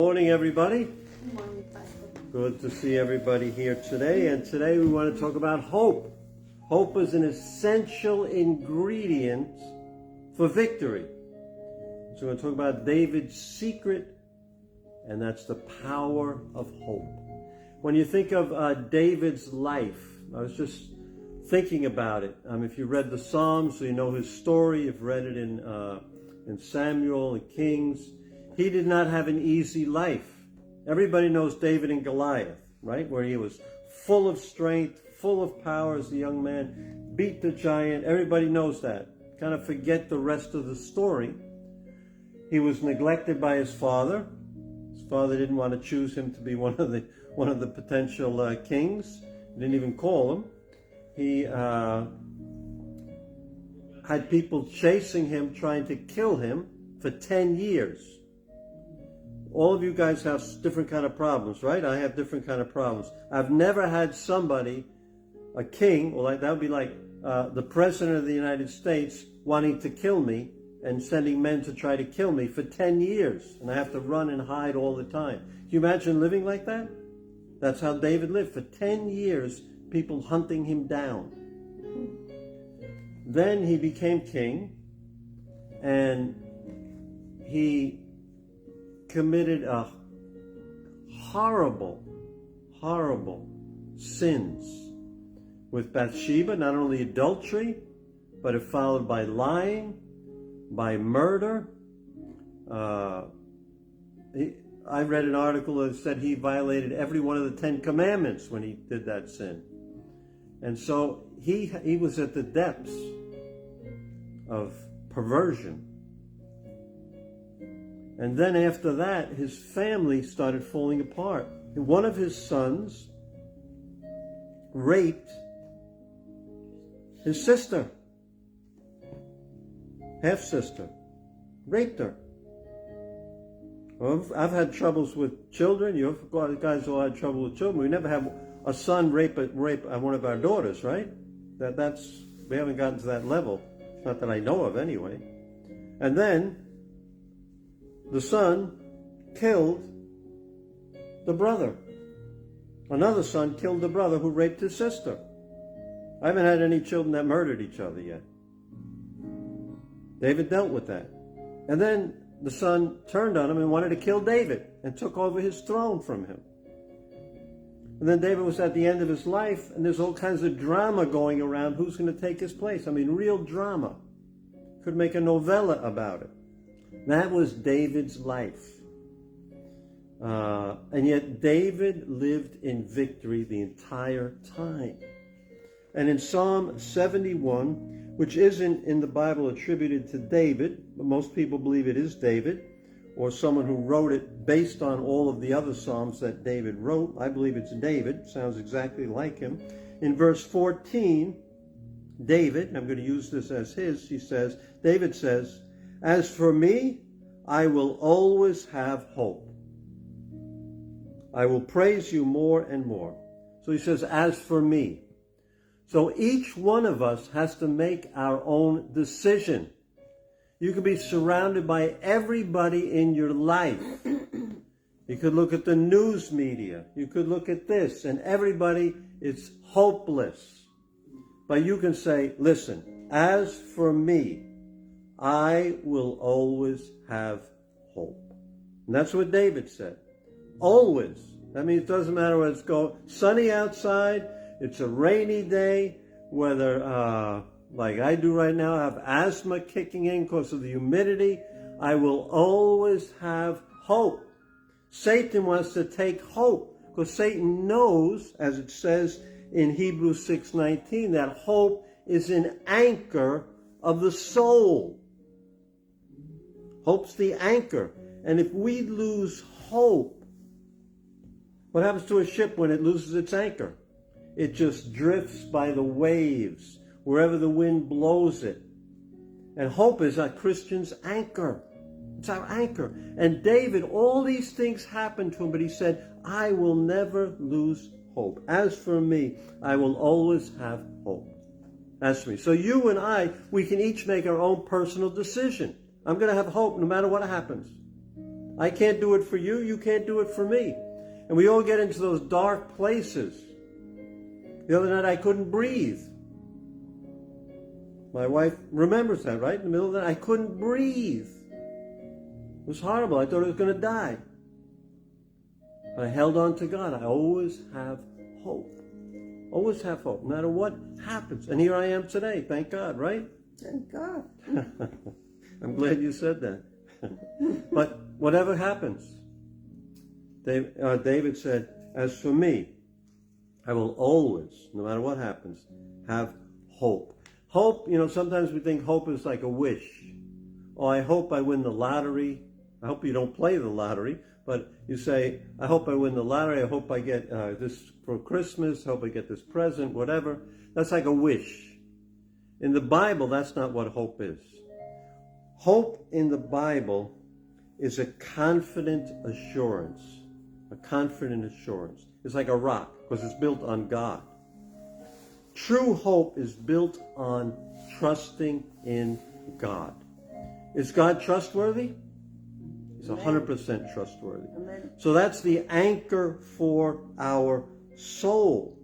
Morning, everybody. Good morning, Pastor. Good to see everybody here today. And today we want to talk about hope. Hope is an essential ingredient for victory. So we're going to talk about David's secret, and that's the power of hope. When you think of David's life, I was just thinking about it. If you read the Psalms, so you know his story. You've read it in Samuel and Kings. He did not have an easy life. Everybody knows David and Goliath, right? Where he was full of strength, full of power as a young man, beat the giant. Everybody knows that. Kind of forget the rest of the story. He was neglected by his father. His father didn't want to choose him to be one of the potential kings. He didn't even call him. He had people chasing him, trying to kill him for 10 years. All of you guys have different kind of problems, right? I have different kind of problems. I've never had somebody, a king, or that would be like the president of the United States wanting to kill me and sending men to try to kill me for 10 years. And I have to run and hide all the time. Can you imagine living like that? That's how David lived. For 10 years, people hunting him down. Then he became king, and he committed a horrible sins with Bathsheba. Not only adultery, but it followed by lying, by murder. I read an article that said he violated every one of the 10 commandments when he did that sin. And so he was at the depths of perversion. And then after that, his family started falling apart. And one of his sons raped his sister, half-sister, raped her. Well, I've had troubles with children. You guys all had trouble with children. We never have a son rape one of our daughters, right? We haven't gotten to that level. Not that I know of, anyway. And then the son killed the brother. Another son killed the brother who raped his sister. I haven't had any children that murdered each other yet. David dealt with that. And then the son turned on him and wanted to kill David and took over his throne from him. And then David was at the end of his life, and there's all kinds of drama going around. Who's going to take his place? Real drama. Could make a novella about it. That was David's life. And yet David lived in victory the entire time. And in Psalm 71, which isn't in the Bible attributed to David, but most people believe it is David, or someone who wrote it based on all of the other Psalms that David wrote. I believe it's David. Sounds exactly like him. In verse 14, David, and I'm going to use this as David says, "As for me, I will always have hope. I will praise you more and more." So he says, as for me. So each one of us has to make our own decision. You could be surrounded by everybody in your life. You could look at the news media. You could look at this, and everybody is hopeless. But you can say, listen, as for me, I will always have hope. And that's what David said. Always. That means it doesn't matter whether it's sunny outside, it's a rainy day, whether, like I do right now, I have asthma kicking in because of the humidity. I will always have hope. Satan wants to take hope because Satan knows, as it says in Hebrews 6:19, that hope is an anchor of the soul. Hope's the anchor. And if we lose hope, what happens to a ship when it loses its anchor? It just drifts by the waves, wherever the wind blows it. And hope is a Christian's anchor. It's our anchor. And David, all these things happened to him, but he said, I will never lose hope. As for me, I will always have hope. As for me. So you and I, we can each make our own personal decision. I'm going to have hope no matter what happens. I can't do it for you. You can't do it for me. And we all get into those dark places. The other night I couldn't breathe. My wife remembers that, right? In the middle of the night, I couldn't breathe. It was horrible. I thought I was going to die. But I held on to God. I always have hope. Always have hope, no matter what happens. And here I am today. Thank God, right? Thank God. I'm glad you said that. But whatever happens, David said, as for me, I will always, no matter what happens, have hope. Hope, sometimes we think hope is like a wish. Oh, I hope I win the lottery. I hope you don't play the lottery, but you say, I hope I win the lottery. I hope I get this for Christmas. I hope I get this present, whatever. That's like a wish. In the Bible, that's not what hope is. Hope in the Bible is a confident assurance. A confident assurance. It's like a rock because it's built on God. True hope is built on trusting in God. Is God trustworthy? He's 100% trustworthy. Amen. So that's the anchor for our soul.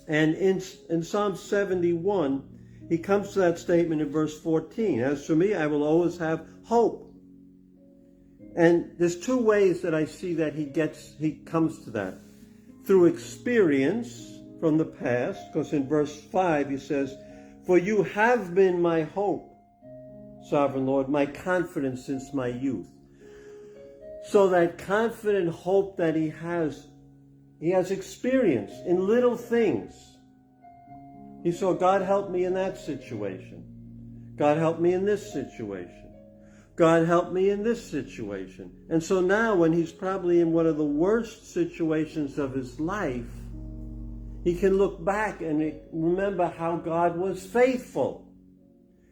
And in Psalm 71, he comes to that statement in verse 14. As for me, I will always have hope. And there's two ways that I see that he comes to that. Through experience from the past, because in verse 5 he says, for you have been my hope, sovereign Lord, my confidence since my youth. So that confident hope that he has experience in little things. He saw, God help me in that situation. God help me in this situation. God help me in this situation. And so now when he's probably in one of the worst situations of his life, he can look back and remember how God was faithful.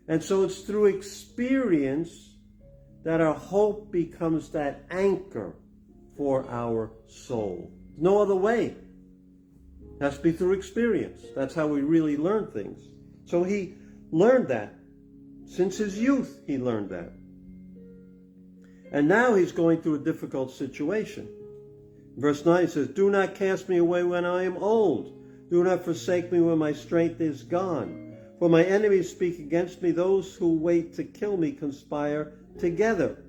And so it's through experience that our hope becomes that anchor for our soul. No other way. It has to be through experience. That's how we really learn things. So he learned that. Since his youth, he learned that. And now he's going through a difficult situation. Verse 9 says, do not cast me away when I am old. Do not forsake me when my strength is gone. For my enemies speak against me. Those who wait to kill me conspire together.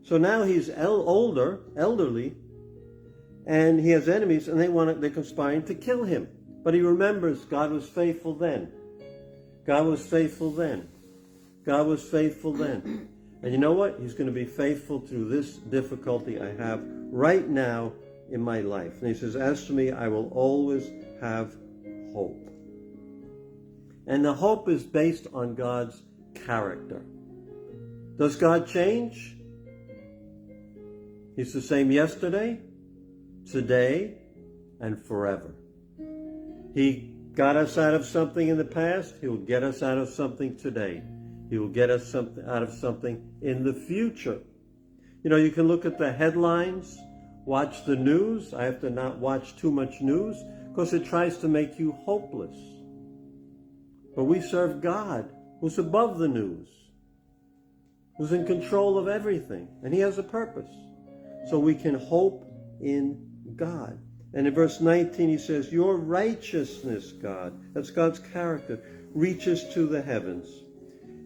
So now he's elderly, and he has enemies, and they're conspiring to kill him. But he remembers God was faithful then. God was faithful then. God was faithful then. And you know what? He's going to be faithful through this difficulty I have right now in my life. And he says, as for me, I will always have hope. And the hope is based on God's character. Does God change? He's the same yesterday, today, and forever. He got us out of something in the past. He will get us out of something today. He will get us out of something in the future. You can look at the headlines, watch the news. I have to not watch too much news because it tries to make you hopeless. But we serve God who's above the news, who's in control of everything, and he has a purpose. So we can hope in God. And in verse 19 he says, your righteousness, God, that's God's character, reaches to the heavens.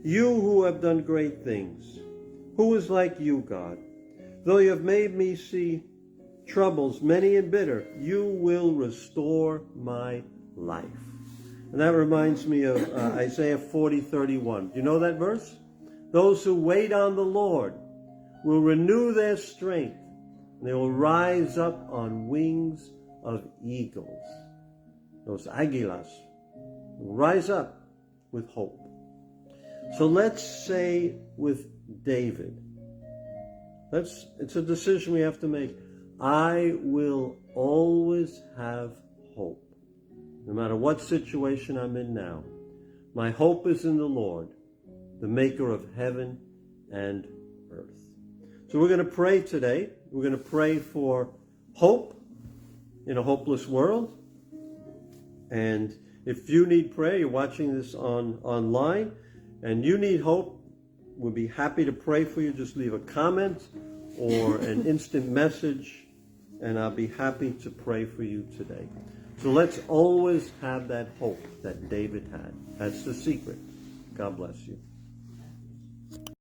You who have done great things, who is like you, God? Though you have made me see troubles many and bitter, you will restore my life. And that reminds me of Isaiah 40:31. Do you know that verse? Those who wait on the Lord will renew their strength, and they will rise up on wings of eagles. Those águilas will rise up with hope. So let's say with David, it's a decision we have to make. I will always have hope. No matter what situation I'm in now, my hope is in the Lord, the maker of heaven and earth. So we're going to pray today. We're going to pray for hope in a hopeless world. And if you need prayer, you're watching this online, and you need hope, we'll be happy to pray for you. Just leave a comment or an instant message, and I'll be happy to pray for you today. So let's always have that hope that David had. That's the secret. God bless you.